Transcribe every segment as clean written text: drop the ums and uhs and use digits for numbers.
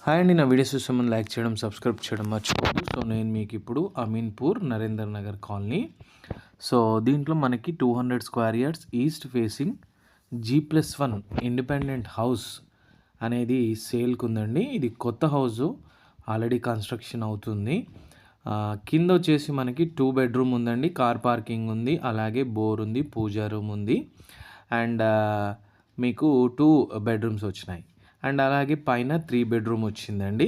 Hi అండి. నా videos చూసే ముందు లైక్ చేయడం, సబ్స్క్రైబ్ చేయడం మర్చిపోవద్దు. సో నేను మీకు ఇప్పుడు అమీన్పూర్ నరేందర్ నగర్ కాలనీ. సో దీంట్లో మనకి 200 square yards east facing G+1 independent house అనేది సేల్కి ఉందండి. ఇది కొత్త హౌస్, ఆల్రెడీ కన్స్ట్రక్షన్ అవుతుంది. కింద వచ్చేసి మనకి 2 బెడ్రూమ్ ఉందండి, కార్ పార్కింగ్ ఉంది, అలాగే బోర్ ఉంది, పూజా రూమ్ ఉంది, అండ్ మీకు 2 బెడ్రూమ్స్ వచ్చినాయి. అండ్ అలాగే పైన 3 బెడ్రూమ్ వచ్చిందండి.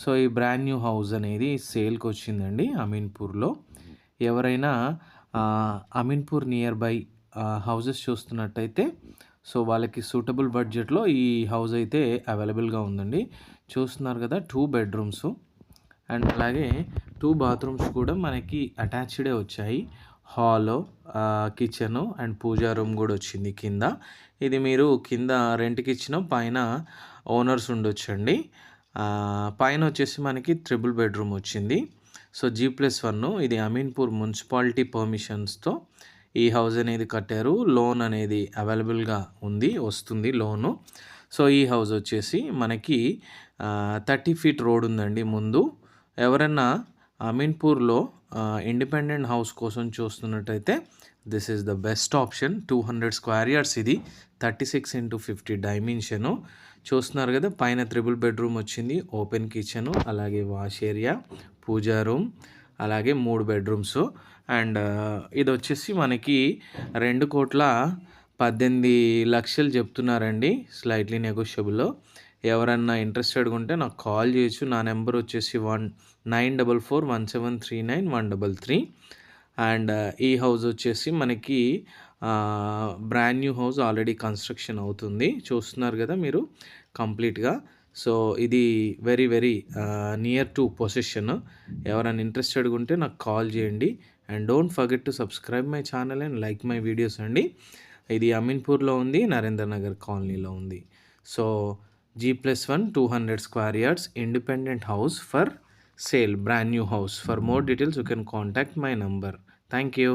సో ఈ బ్రాండ్ న్యూ హౌస్ అనేది సేల్కి వచ్చిందండి అమీన్పూర్లో. ఎవరైనా అమీన్పూర్ నియర్ బై హౌసెస్ చూస్తున్నట్టయితే సో వాళ్ళకి సూటబుల్ బడ్జెట్లో ఈ హౌస్ అయితే అవైలబుల్గా ఉందండి. చూస్తున్నారు కదా, 2 బెడ్రూమ్స్ అండ్ అలాగే 2 బాత్రూమ్స్ కూడా మనకి అటాచ్డే వచ్చాయి. Hall, kitchen and puja room కూడా వచ్చింది కింద. ఇది మీరు కింద రెంట్కి ఇచ్చిన, పైన ఓనర్స్ ఉండొచ్చండి. పైన వచ్చేసి మనకి 3 బెడ్రూమ్ వచ్చింది. సో G+1 ఇది అమీన్పూర్ మున్సిపాలిటీ పర్మిషన్స్తో ఈ హౌస్ అనేది కట్టారు. లోన్ అనేది అవైలబుల్గా ఉంది, వస్తుంది లోను. సో ఈ హౌస్ వచ్చేసి మనకి 30 ఫీట్ రోడ్ ఉందండి ముందు. ఎవరన్నా అమీన్పూర్లో ఇండిపెండెంట్ హౌస్ కోసం చూస్తున్నట్టయితే this is the best option. 200 square yards, ఇది 36x50 డైమెన్షను. చూస్తున్నారు కదా, పైన 3 బెడ్రూమ్ వచ్చింది, ఓపెన్ కిచెను, అలాగే వాష్ ఏరియా, పూజా రూమ్, అలాగే 3 బెడ్రూమ్స్. అండ్ ఇది వచ్చేసి మనకి 2,18,00,000 చెప్తున్నారండి, స్లైట్లీ నెగోషియబుల్. ఎవరన్నా ఇంట్రెస్టెడ్గా ఉంటే నాకు కాల్ చేయొచ్చు. నా నెంబర్ వచ్చేసి 9441739 అండ్ ఈ హౌస్ వచ్చేసి మనకి brand new house, already construction అవుతుంది. చూస్తున్నారు కదా మీరు కంప్లీట్గా. సో ఇది very very near to position. ఎవరైనా ఇంట్రెస్టెడ్గా ఉంటే నాకు కాల్ చేయండి. And don't forget to subscribe my channel and like my videos అండి. ఇది అమీన్పూర్లో ఉంది, నరేందర్ నగర్ కాలనీలో ఉంది. So G+1 200 square yards independent house for sale, brand new house. For more details you can contact my number. Thank you.